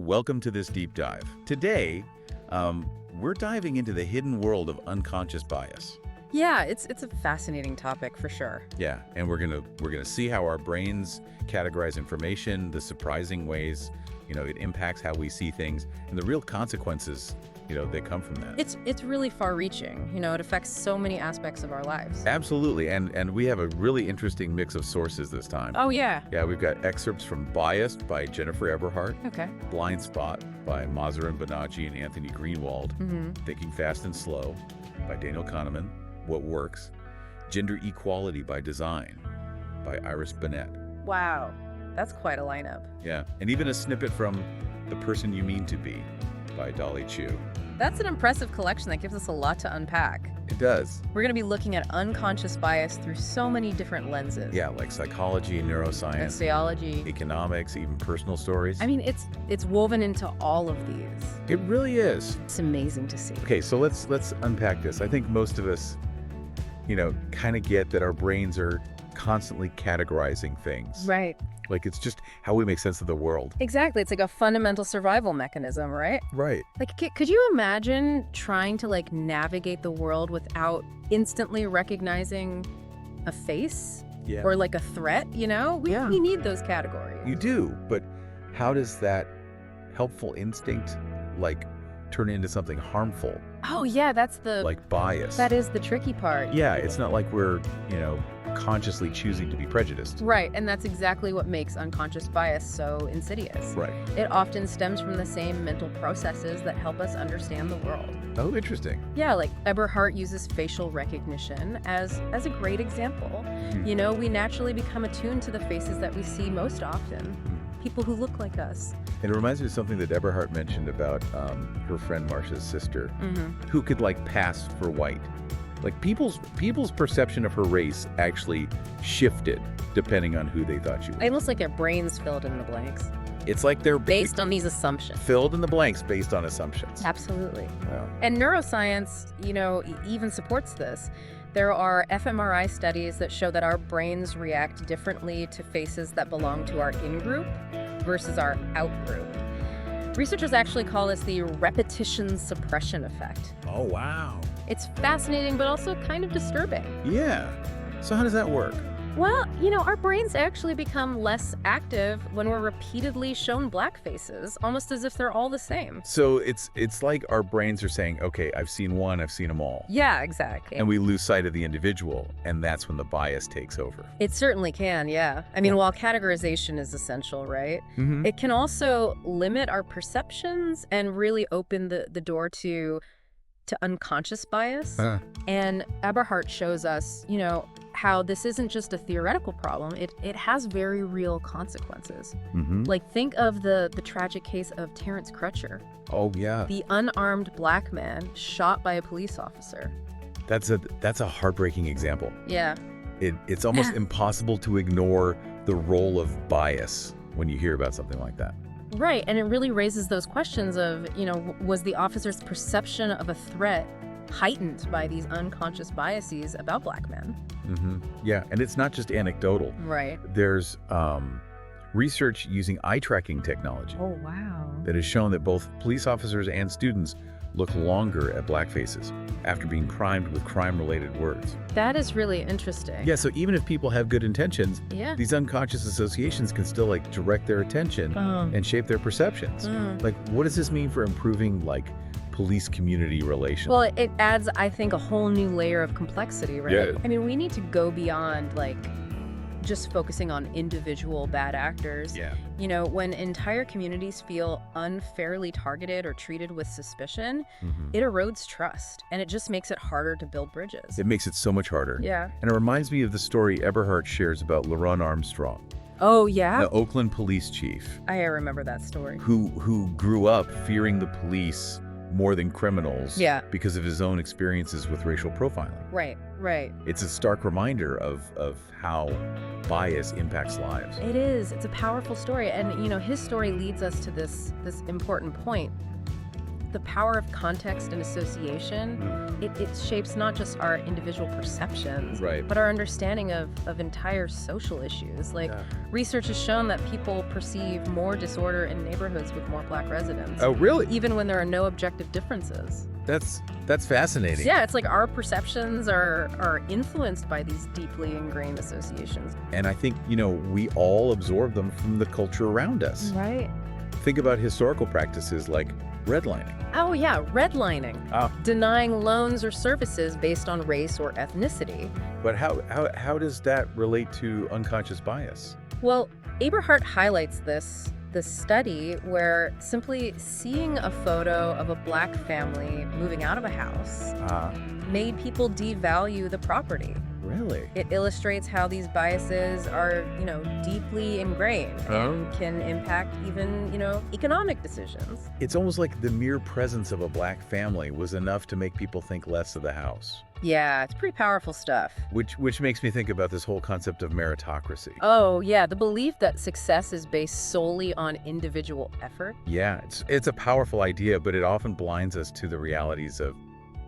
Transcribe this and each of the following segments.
welcome to this deep dive. Today, we're diving into the hidden world of unconscious bias. Yeah, it's a fascinating topic for sure. Yeah, and we're gonna see how our brains categorize information, the surprising ways, it impacts how we see things, and the real consequences, that come from that. It's really far-reaching. It affects so many aspects of our lives. Absolutely, and we have a really interesting mix of sources this time. Oh yeah. Yeah, we've got excerpts from Biased by Jennifer Eberhardt, Okay. Blind Spot by Mazarin Banaji and Anthony Greenwald, Thinking Fast and Slow by Daniel Kahneman, What Works, Gender Equality by Design by Iris Bennett. Wow, that's quite a lineup. Yeah, and even a snippet from The Person You Mean to Be by Dolly Chu. That's an impressive collection that gives us a lot to unpack. It does. We're going to be looking at unconscious bias through so many different lenses. Yeah, like psychology, neuroscience, Sociology, economics, even personal stories. I mean, it's woven into all of these. It really is. It's amazing to see. Okay, so let's unpack this. I think most of us, kind of get that our brains are constantly categorizing things. Right. Like it's just how we make sense of the world. Exactly. It's like a fundamental survival mechanism, right? Right. Like, could you imagine trying to navigate the world without instantly recognizing a face Yeah. or a threat? We need those categories. You do, but how does that helpful instinct turn into something harmful, Oh yeah, that's the like bias? that is the tricky part. Yeah, it's not like we're, consciously choosing to be prejudiced. Right, and that's exactly what makes unconscious bias so insidious. Right. It often stems from the same mental processes that help us understand the world. Oh, interesting. Yeah, Eberhardt uses facial recognition as a great example. We naturally become attuned to the faces that we see most often. People who look like us. And it reminds me of something that Eberhardt mentioned about her friend Marcia's sister, who could pass for white. People's perception of her race actually shifted depending on who they thought she was. Almost like their brains filled in the blanks. It's like they're Based on these assumptions. filled in the blanks based on assumptions. Absolutely. Wow. And neuroscience, even supports this. There are fMRI studies that show that our brains react differently to faces that belong to our in-group versus our out-group. Researchers actually call this the repetition suppression effect. Oh, wow. It's fascinating, but also kind of disturbing. Yeah. So how does that work? Well, our brains actually become less active when we're repeatedly shown black faces, almost as if they're all the same. So it's like our brains are saying, okay, I've seen one, I've seen them all. Yeah, exactly. And we lose sight of the individual, and that's when the bias takes over. It certainly can, yeah. I mean, while categorization is essential, right? It can also limit our perceptions and really open the door to unconscious bias. And Eberhardt shows us, how this isn't just a theoretical problem, it has very real consequences. Think of the tragic case of Terrence Crutcher. Oh, yeah. The unarmed black man shot by a police officer. That's a heartbreaking example. Yeah. It's almost impossible to ignore the role of bias when you hear about something like that. Right, and it really raises those questions of, was the officer's perception of a threat heightened by these unconscious biases about black men? Yeah, and it's not just anecdotal. Right. There's research using eye tracking technology Oh, wow. that has shown that both police officers and students look longer at black faces after being primed with crime-related words. That is really interesting. Yeah, so even if people have good intentions, Yeah. these unconscious associations can still direct their attention and shape their perceptions. What does this mean for improving police community relations? Well, it adds, I think, a whole new layer of complexity, right? Yeah. I mean, we need to go beyond just focusing on individual bad actors. Yeah. When entire communities feel unfairly targeted or treated with suspicion, it erodes trust, and it just makes it harder to build bridges. It makes it so much harder. Yeah. And it reminds me of the story Eberhardt shares about LaRon Armstrong, Oh, yeah? the Oakland police chief, I remember that story. who grew up fearing the police more than criminals because of his own experiences with racial profiling. Right. It's a stark reminder of how bias impacts lives. It is. It's a powerful story. And, his story leads us to this important point. the power of context and association, it shapes not just our individual perceptions, Right. but our understanding of entire social issues. Like, research has shown that people perceive more disorder in neighborhoods with more Black residents. Oh, really? Even when there are no objective differences. That's fascinating. Yeah, it's like our perceptions are influenced by these deeply ingrained associations. And I think, we all absorb them from the culture around us. Right. Think about historical practices like redlining. Oh yeah, redlining. Ah. Denying loans or services based on race or ethnicity. But how does that relate to unconscious bias? Well, Aberhart highlights this study where simply seeing a photo of a Black family moving out of a house made people devalue the property. Really? It illustrates how these biases are, deeply ingrained and can impact even, economic decisions. It's almost like the mere presence of a Black family was enough to make people think less of the house. Yeah, it's pretty powerful stuff. Which makes me think about this whole concept of meritocracy. Oh, yeah, the belief that success is based solely on individual effort. Yeah, it's a powerful idea, but it often blinds us to the realities of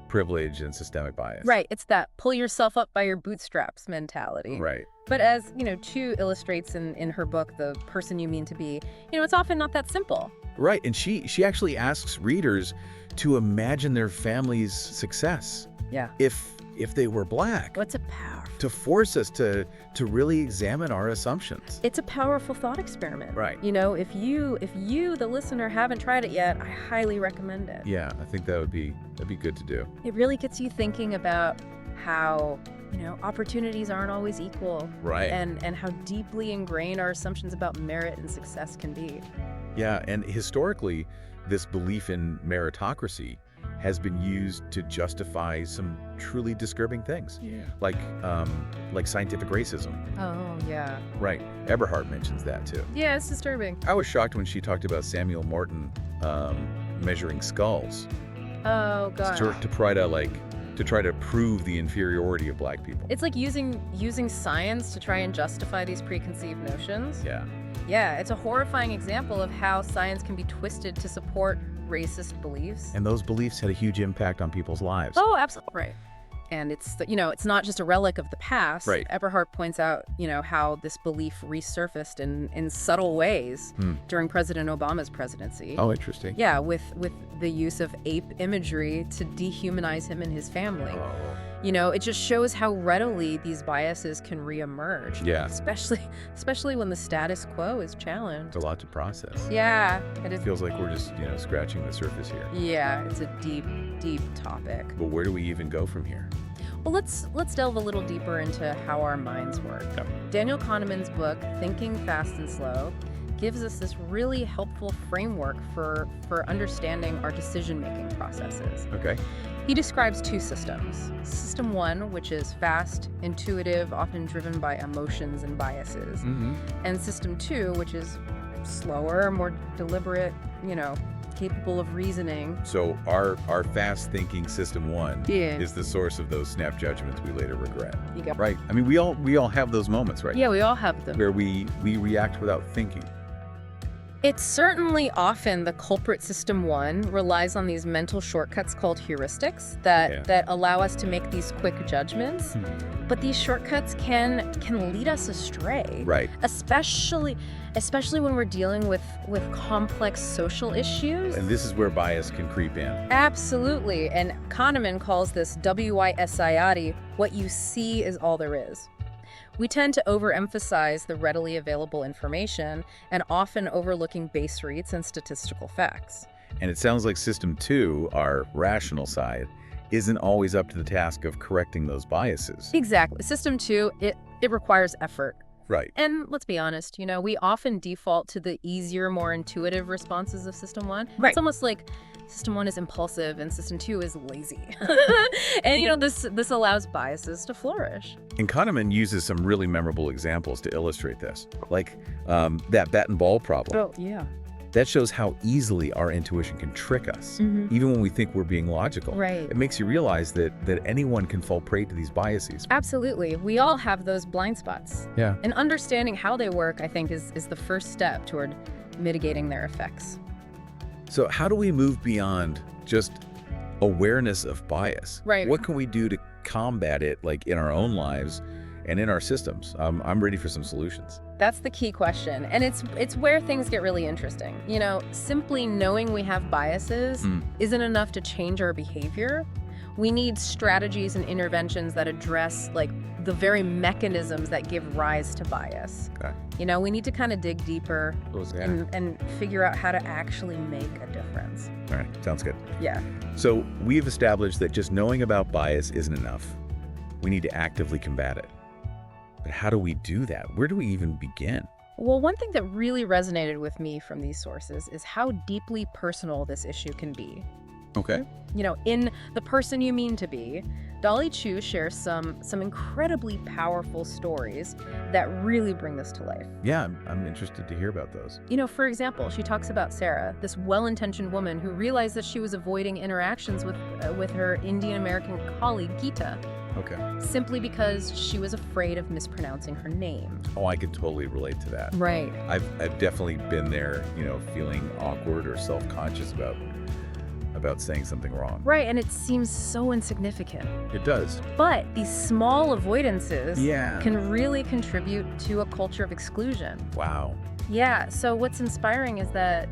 privilege and systemic bias. Right, it's that pull yourself up by your bootstraps mentality. Right. But as, Chu illustrates in her book, The Person You Mean to Be, it's often not that simple. Right, and she actually asks readers to imagine their family's success. Yeah. If they were Black. What's a powerful? To force us to really examine our assumptions. It's a powerful thought experiment. Right. If you, the listener, haven't tried it yet, I highly recommend it. Yeah, I think that'd be good to do. It really gets you thinking about how, opportunities aren't always equal. Right. And how deeply ingrained our assumptions about merit and success can be. Yeah, and historically, this belief in meritocracy has been used to justify some truly disturbing things. Yeah. Like scientific racism. Oh, yeah. Right. Eberhart mentions that too. Yeah, it's disturbing. I was shocked when she talked about Samuel Morton measuring skulls. Oh, God. To try to prove the inferiority of Black people. It's like using science to try and justify these preconceived notions. Yeah. Yeah, it's a horrifying example of how science can be twisted to support racist beliefs. And those beliefs had a huge impact on people's lives. Oh, absolutely. Right. And it's not just a relic of the past. Right. Eberhart points out, how this belief resurfaced in subtle ways during President Obama's presidency. Oh, interesting. Yeah, with the use of ape imagery to dehumanize him and his family. Oh. It just shows how readily these biases can reemerge. Yeah. Especially when the status quo is challenged. It's a lot to process. Yeah. It feels like we're just, scratching the surface here. Yeah, it's a deep, deep topic. But where do we even go from here? Well, let's delve a little deeper into how our minds work. Yep. Daniel Kahneman's book, Thinking Fast and Slow, gives us this really helpful framework for understanding our decision-making processes. Okay. He describes two systems. System 1, which is fast, intuitive, often driven by emotions and biases. Mm-hmm. And System 2, which is slower, more deliberate, capable of reasoning. So our fast-thinking System 1 Yeah. is the source of those snap judgments we later regret. You got Right. I mean, we all have those moments, right? Yeah, we all have them. Where we react without thinking. It's certainly often the culprit. System 1 relies on these mental shortcuts called heuristics that allow us to make these quick judgments. But these shortcuts can lead us astray. Right. Especially when we're dealing with complex social issues. And this is where bias can creep in. Absolutely. And Kahneman calls this WYSIATI, what you see is all there is. We tend to overemphasize the readily available information and often overlooking base rates and statistical facts. And it sounds like System 2, our rational side, isn't always up to the task of correcting those biases. Exactly. System 2, it requires effort. Right. And let's be honest, we often default to the easier, more intuitive responses of System 1. Right. It's almost like System 1 is impulsive and System 2 is lazy. And, this allows biases to flourish. And Kahneman uses some really memorable examples to illustrate this, like that bat and ball problem. Oh, yeah. That shows how easily our intuition can trick us, even when we think we're being logical. Right. It makes you realize that anyone can fall prey to these biases. Absolutely. We all have those blind spots. Yeah. And understanding how they work, I think, is the first step toward mitigating their effects. So how do we move beyond just awareness of bias. Right. What can we do to combat it, like in our own lives and in our systems? I'm ready for some solutions. That's the key question. And it's where things get really interesting. You know, simply knowing we have biases isn't enough to change our behavior. We need strategies and interventions that address like the very mechanisms that give rise to bias. Okay. You know, we need to kind of dig deeper Yeah. and figure out how to actually make a difference. All right, sounds good. Yeah. So we've established that just knowing about bias isn't enough. We need to actively combat it. But how do we do that? Where do we even begin? Well, one thing that really resonated with me from these sources is how deeply personal this issue can be. Okay. You know, in The Person You Mean to Be, Dolly Chu shares some incredibly powerful stories that really bring this to life. Yeah, I'm interested to hear about those. You know, for example, she talks about Sarah, this well-intentioned woman who realized that she was avoiding interactions with her Indian American colleague Geeta, Okay. simply because she was afraid of mispronouncing her name. Oh, I can totally relate to that. Right. I've definitely been there, feeling awkward or self-conscious about saying something wrong. Right, and it seems so insignificant. It does. But these small avoidances Yeah. can really contribute to a culture of exclusion. Wow. Yeah, so what's inspiring is that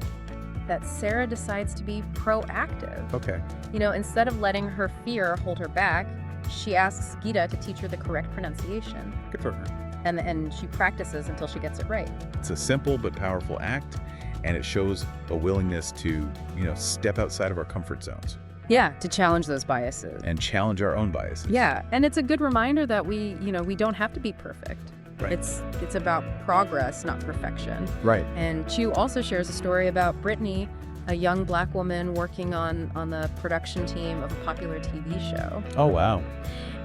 Sarah decides to be proactive. Okay. You know, instead of letting her fear hold her back, she asks Geeta to teach her the correct pronunciation. Good for her. And she practices until she gets it right. It's a simple but powerful act, and it shows a willingness to, step outside of our comfort zones Yeah, to challenge those biases. and challenge our own biases. Yeah, and it's a good reminder that we don't have to be perfect. Right. It's about progress, not perfection. Right. And Chu also shares a story about Brittany, a young Black woman working on the production team of a popular TV show. Oh, wow.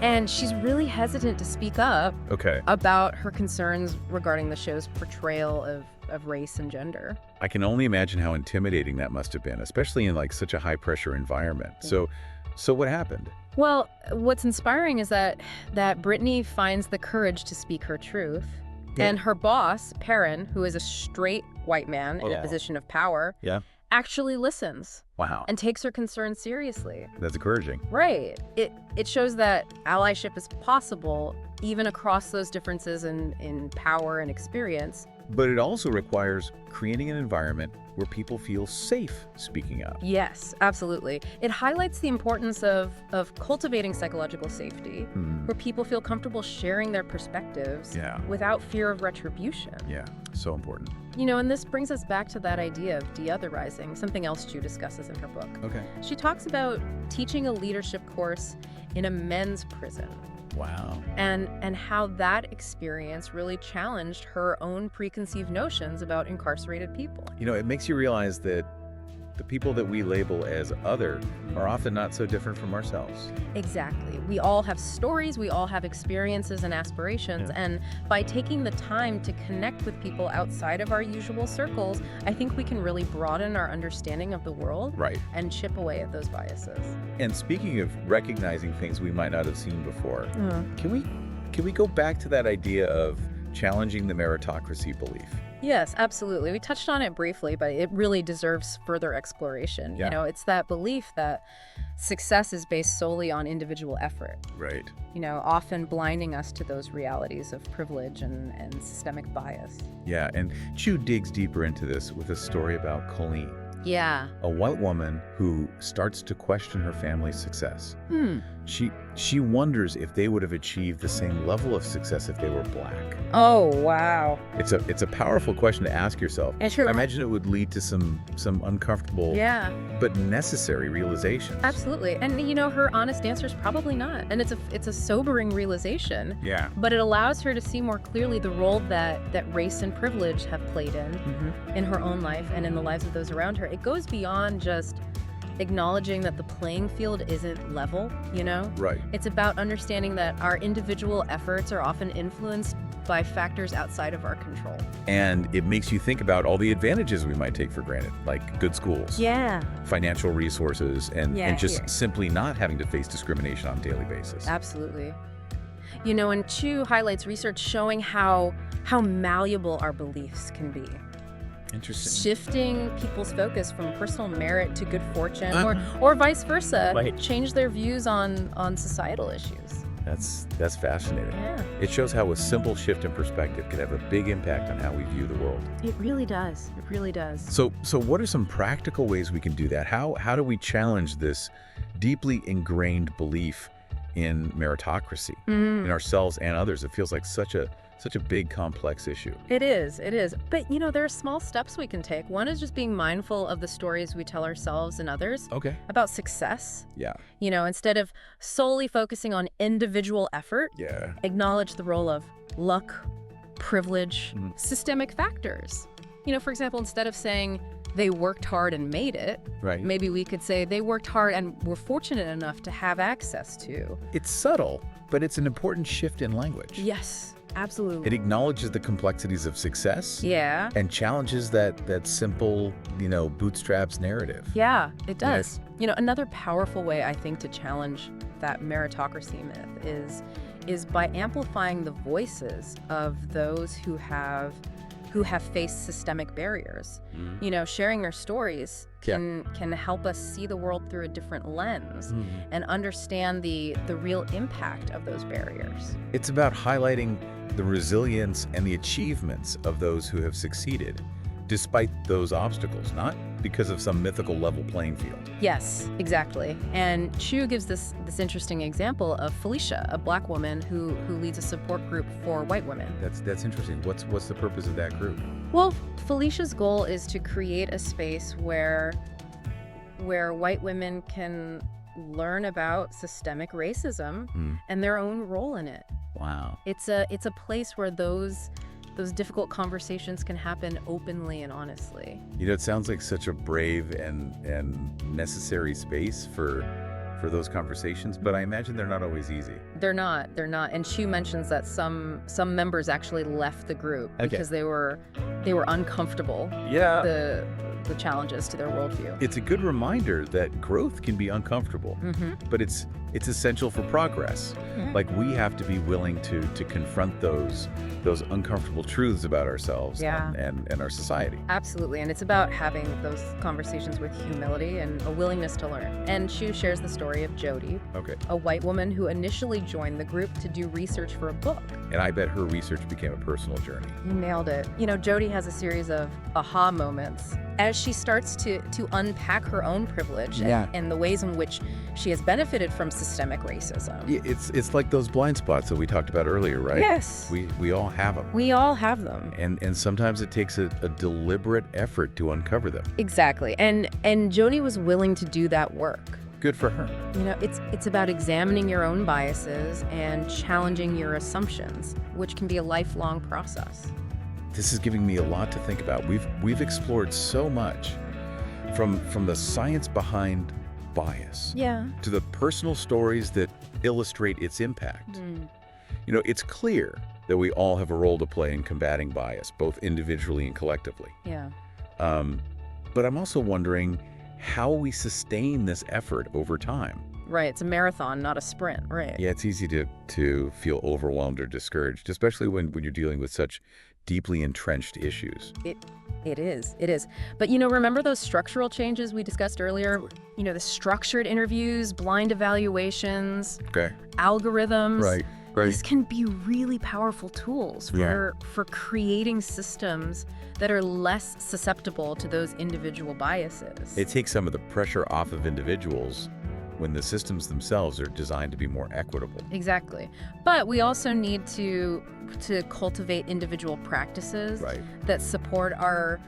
And she's really hesitant to speak up Okay. about her concerns regarding the show's portrayal of race and gender. I can only imagine how intimidating that must have been, especially in like such a high pressure environment. So what happened? Well, what's inspiring is that Brittany finds the courage to speak her truth. Yeah. And her boss, Perrin, who is a straight white man in a Yeah. position of power, Yeah. actually listens Wow. and takes her concerns seriously. That's encouraging. Right. It shows that allyship is possible even across those differences in power and experience. But it also requires creating an environment where people feel safe speaking up. Yes, absolutely. It highlights the importance of cultivating psychological safety, where people feel comfortable sharing their perspectives Yeah. without fear of retribution. Yeah, so important. You know, and this brings us back to that idea of de-otherizing, something else Chu discusses in her book. Okay. She talks about teaching a leadership course in a men's prison. Wow. And how that experience really challenged her own preconceived notions about incarcerated people. It makes you realize that the people that we label as other are often not so different from ourselves. Exactly. We all have stories, we all have experiences and aspirations, Yeah. and by taking the time to connect with people outside of our usual circles, I think we can really broaden our understanding of the world Right. and chip away at those biases. And speaking of recognizing things we might not have seen before, can we go back to that idea of challenging the meritocracy belief? Yes, absolutely. We touched on it briefly, but it really deserves further exploration. Yeah. You know, it's that belief that success is based solely on individual effort, Right. often blinding us to those realities of privilege and systemic bias. Yeah, and Chu digs deeper into this with a story about Colleen, Yeah. a white woman who starts to question her family's success. She wonders if they would have achieved the same level of success if they were Black. Oh, wow. It's a powerful question to ask yourself. And sure. I imagine it would lead to some uncomfortable Yeah, but necessary realizations. absolutely. And her honest answer is probably not. And it's a sobering realization, Yeah. but it allows her to see more clearly the role that race and privilege have played in her own life and in the lives of those around her. It goes beyond just acknowledging that the playing field isn't level, Right. It's about understanding that our individual efforts are often influenced by factors outside of our control. And it makes you think about all the advantages we might take for granted, like good schools, Yeah, financial resources, and just here. simply not having to face discrimination on a daily basis. absolutely. And Chu highlights research showing how malleable our beliefs can be. Interesting. Shifting people's focus from personal merit to good fortune, or vice versa, change their views on societal issues. That's fascinating. Yeah. It shows how a simple shift in perspective can have a big impact on how we view the world. It really does. It really does. So what are some practical ways we can do that? How do we challenge this deeply ingrained belief in meritocracy in ourselves and others? It feels like such a big, complex issue. It is. But, there are small steps we can take. One is just being mindful of the stories we tell ourselves and others about success. Yeah. Instead of solely focusing on individual effort, acknowledge the role of luck, privilege, systemic factors. For example, instead of saying they worked hard and made it, maybe we could say they worked hard and were fortunate enough to have access to. It's subtle, but it's an important shift in language. Yes. Absolutely. It acknowledges the complexities of success. Yeah. And challenges that simple, bootstraps narrative. Yeah, it does. Another powerful way I think to challenge that meritocracy myth is by amplifying the voices of those who have faced systemic barriers. Sharing their stories can help us see the world through a different lens and understand the real impact of those barriers. It's about highlighting the resilience and the achievements of those who have succeeded, despite those obstacles, not because of some mythical level playing field. Yes, exactly. And Chu gives this interesting example of Felicia, a Black woman who leads a support group for white women. That's interesting. What's the purpose of that group? Well, Felicia's goal is to create a space where white women can learn about systemic racism and their own role in it. Wow. It's a place where those difficult conversations can happen openly and honestly. It sounds like such a brave and necessary space for those conversations, but I imagine they're not always easy. They're not. And Chu mentions that some members actually left the group because they were uncomfortable. Yeah. The challenges to their worldview. It's a good reminder that growth can be uncomfortable, but it's essential for progress. Like we have to be willing to confront those uncomfortable truths about ourselves and our society. Absolutely, and it's about having those conversations with humility and a willingness to learn. And Chu shares the story of Jody, a white woman who initially joined the group to do research for a book. And I bet her research became a personal journey. You nailed it. Jody has a series of aha moments as she starts to unpack her own privilege and the ways in which she has benefited from systemic racism. It's like those blind spots that we talked about earlier, right? Yes. We all have them. We all have them. And sometimes it takes a deliberate effort to uncover them. Exactly. And Jody was willing to do that work. Good for her. It's about examining your own biases and challenging your assumptions, which can be a lifelong process. This is giving me a lot to think about. We've explored so much from the science behind bias to the personal stories that illustrate its impact. It's clear that we all have a role to play in combating bias, both individually and collectively. Yeah. But I'm also wondering how we sustain this effort over time. Right. It's a marathon, not a sprint. Right. Yeah, it's easy to feel overwhelmed or discouraged, especially when you're dealing with such deeply entrenched issues. It is. But, remember those structural changes we discussed earlier? The structured interviews, blind evaluations, algorithms. Right. These can be really powerful tools for creating systems that are less susceptible to those individual biases. It takes some of the pressure off of individuals when the systems themselves are designed to be more equitable. Exactly. But we also need to cultivate individual practices that support our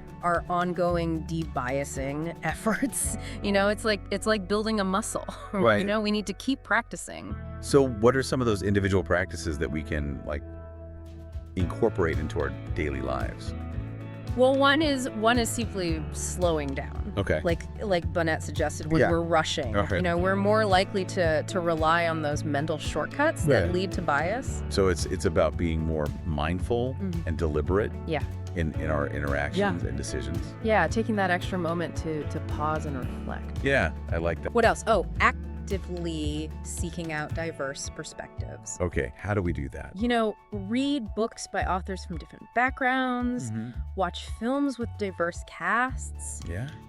ongoing de-biasing efforts. It's like building a muscle. Right. We need to keep practicing. So what are some of those individual practices that we can incorporate into our daily lives? Well, one is simply slowing down. Okay. Like Bonnet suggested, when we're rushing. Okay. We're more likely to rely on those mental shortcuts that lead to bias. So it's about being more mindful and deliberate in our interactions and decisions. Yeah, taking that extra moment to pause and reflect. Yeah, I like that. What else? Oh, activity. actively seeking out diverse perspectives. Okay, how do we do that? Read books by authors from different backgrounds, watch films with diverse casts,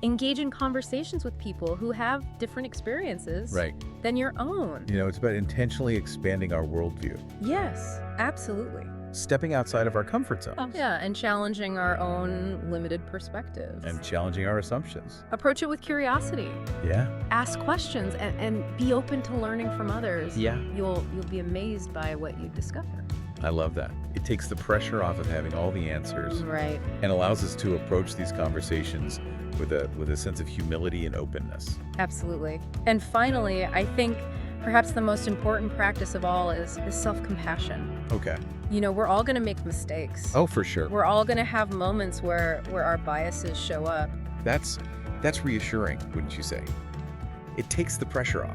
engage in conversations with people who have different experiences than your own. It's about intentionally expanding our worldview. Yes, absolutely. Stepping outside of our comfort zones. Oh, yeah, and challenging our own limited perspectives. And challenging our assumptions. Approach it with curiosity. Yeah. Ask questions and be open to learning from others. Yeah. You'll be amazed by what you discover. I love that. It takes the pressure off of having all the answers. Right. And allows us to approach these conversations with a sense of humility and openness. Absolutely. And finally, I think perhaps the most important practice of all is self-compassion. Okay. We're all going to make mistakes. Oh, for sure. We're all going to have moments where our biases show up. That's reassuring, wouldn't you say? It takes the pressure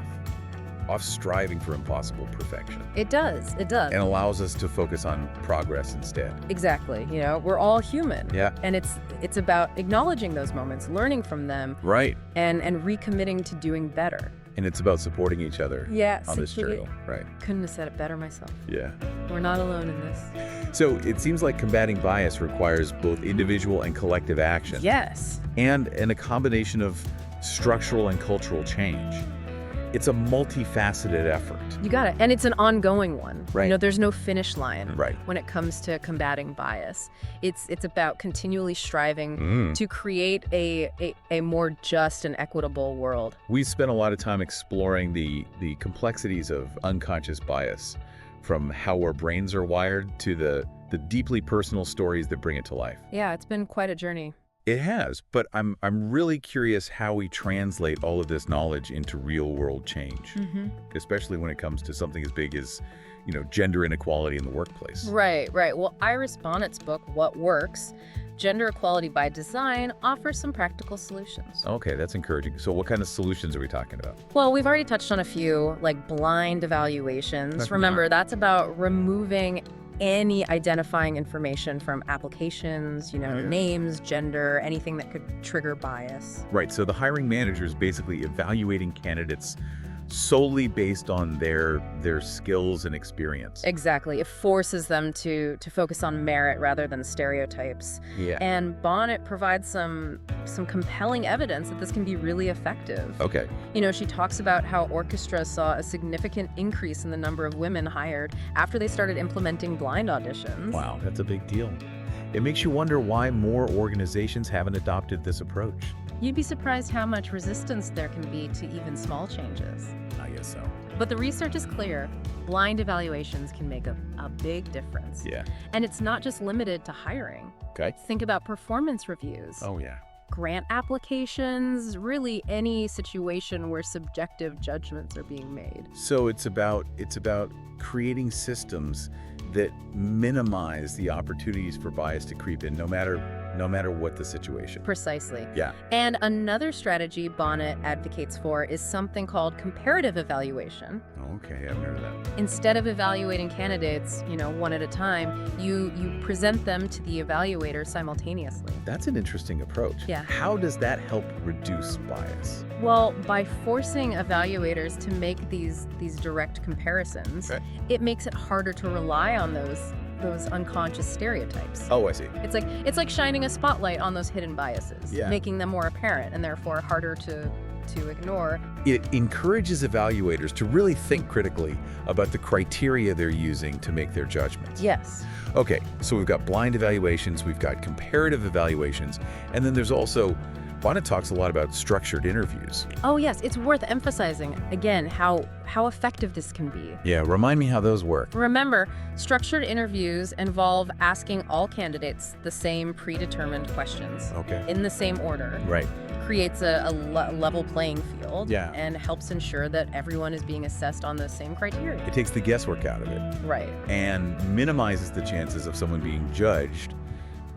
off striving for impossible perfection. It does. It does. And allows us to focus on progress instead. Exactly. We're all human. Yeah. And it's about acknowledging those moments, learning from them. Right. And recommitting to doing better. And it's about supporting each other on this journey. Right. Couldn't have said it better myself. Yeah. We're not alone in this. So it seems like combating bias requires both individual and collective action. Yes. And a combination of structural and cultural change. It's a multifaceted effort. You got it. And it's an ongoing one. Right. There's no finish line right. when it comes to combating bias. It's about continually striving to create a more just and equitable world. We spent a lot of time exploring the complexities of unconscious bias, from how our brains are wired to the deeply personal stories that bring it to life. Yeah, it's been quite a journey. It has, but I'm really curious how we translate all of this knowledge into real-world change, especially when it comes to something as big as, gender inequality in the workplace. Right. Well, Iris Bonnet's book, What Works? Gender Equality by Design, offers some practical solutions. Okay, that's encouraging. So what kind of solutions are we talking about? Well, we've already touched on a few, like blind evaluations. Remember, that's about removing any identifying information from applications, names, gender, anything that could trigger bias. Right, so the hiring manager is basically evaluating candidates solely based on their skills and experience. Exactly. It forces them to focus on merit rather than stereotypes. Yeah. And Bonnet provides some compelling evidence that this can be really effective. Okay. She talks about how orchestras saw a significant increase in the number of women hired after they started implementing blind auditions. Wow, that's a big deal. It makes you wonder why more organizations haven't adopted this approach. You'd be surprised how much resistance there can be to even small changes. I guess so. But the research is clear. Blind evaluations can make a big difference. Yeah. And it's not just limited to hiring. Okay. Think about performance reviews. Oh, yeah. Grant applications, really any situation where subjective judgments are being made. So it's about creating systems that minimize the opportunities for bias to creep in, no matter what the situation. Precisely. Yeah. And another strategy Bonnet advocates for is something called comparative evaluation. Okay, I've heard of that. Instead of evaluating candidates, one at a time, you present them to the evaluator simultaneously. That's an interesting approach. Yeah. How does that help reduce bias? Well, by forcing evaluators to make these direct comparisons, it makes it harder to rely on those unconscious stereotypes. Oh, I see. It's like shining a spotlight on those hidden biases, making them more apparent and therefore harder to ignore. It encourages evaluators to really think critically about the criteria they're using to make their judgments. Yes. Okay, so we've got blind evaluations, we've got comparative evaluations, and then there's also, Bonnet talks a lot about structured interviews. Oh yes, it's worth emphasizing, again, how effective this can be. Yeah, remind me how those work. Remember, structured interviews involve asking all candidates the same predetermined questions. Okay. In the same order. Right. Creates a level playing field. Yeah. And helps ensure that everyone is being assessed on the same criteria. It takes the guesswork out of it. Right. And minimizes the chances of someone being judged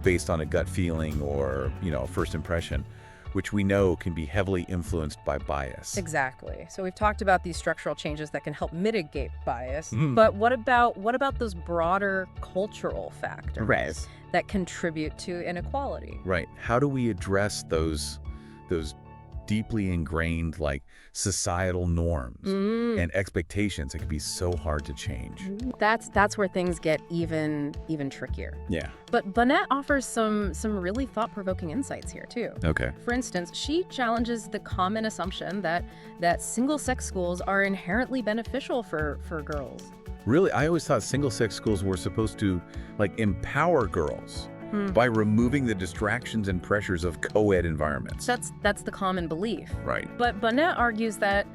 based on a gut feeling or, a first impression, which we know can be heavily influenced by bias. Exactly. So we've talked about these structural changes that can help mitigate bias, but what about those broader cultural factors that contribute to inequality? Right. How do we address those deeply ingrained like societal norms and expectations that can be so hard to change. That's where things get even trickier. Yeah. But Bonnet offers some really thought-provoking insights here too. Okay. For instance, she challenges the common assumption that single-sex schools are inherently beneficial for girls. Really, I always thought single-sex schools were supposed to like empower girls by removing the distractions and pressures of co-ed environments. That's the common belief. Right. But Bonnet argues that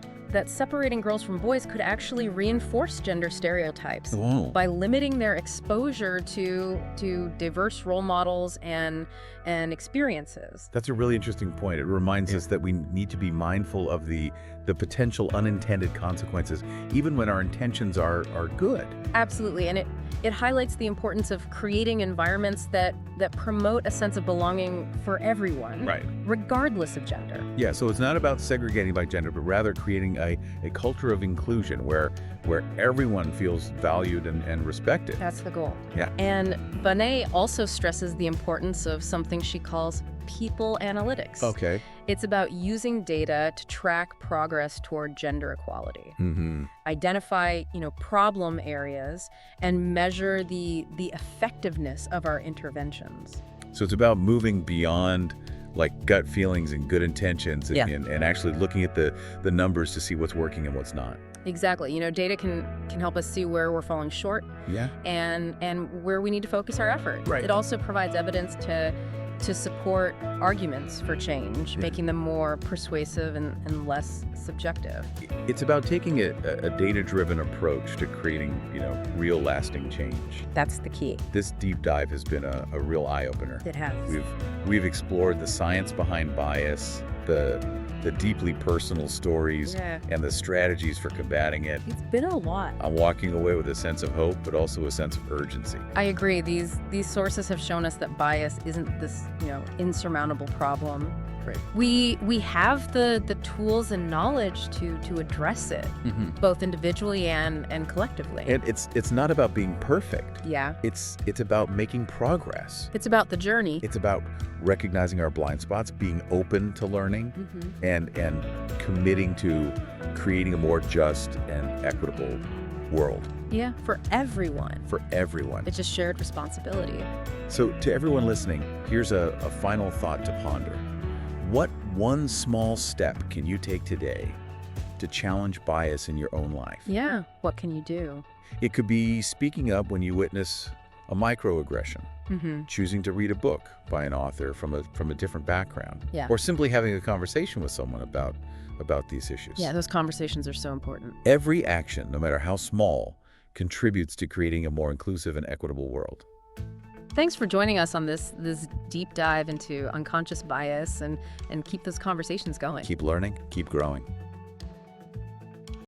separating girls from boys could actually reinforce gender stereotypes by limiting their exposure to diverse role models and experiences. That's a really interesting point. It reminds us that we need to be mindful of the potential unintended consequences, even when our intentions are good. Absolutely, and it highlights the importance of creating environments that promote a sense of belonging for everyone, right, regardless of gender. Yeah, so it's not about segregating by gender, but rather creating a culture of inclusion where everyone feels valued and respected. That's the goal. Yeah. And Bonnet also stresses the importance of something she calls people analytics. Okay. It's about using data to track progress toward gender equality. Identify, problem areas and measure the effectiveness of our interventions. So it's about moving beyond like gut feelings and good intentions and actually looking at the numbers to see what's working and what's not. Exactly. Data can help us see where we're falling short. Yeah. And where we need to focus our effort. Right. It also provides evidence to support arguments for change, making them more persuasive and less subjective. It's about taking a data-driven approach to creating, real lasting change. That's the key. This deep dive has been a real eye-opener. It has. We've explored the science behind bias, the deeply personal stories, and the strategies for combating it. It's been a lot. I'm walking away with a sense of hope, but also a sense of urgency. I agree. These sources have shown us that bias isn't this, insurmountable problem. Right. We have the tools and knowledge to address it, both individually and collectively. And it's not about being perfect. Yeah. It's about making progress. It's about the journey. It's about recognizing our blind spots, being open to learning, and committing to creating a more just and equitable world. Yeah, for everyone. For everyone. It's a shared responsibility. So to everyone listening, here's a final thought to ponder. What one small step can you take today to challenge bias in your own life? Yeah, what can you do? It could be speaking up when you witness a microaggression, choosing to read a book by an author from a different background, or simply having a conversation with someone about these issues. Yeah, those conversations are so important. Every action, no matter how small, contributes to creating a more inclusive and equitable world. Thanks for joining us on this deep dive into unconscious bias and keep those conversations going. Keep learning, keep growing.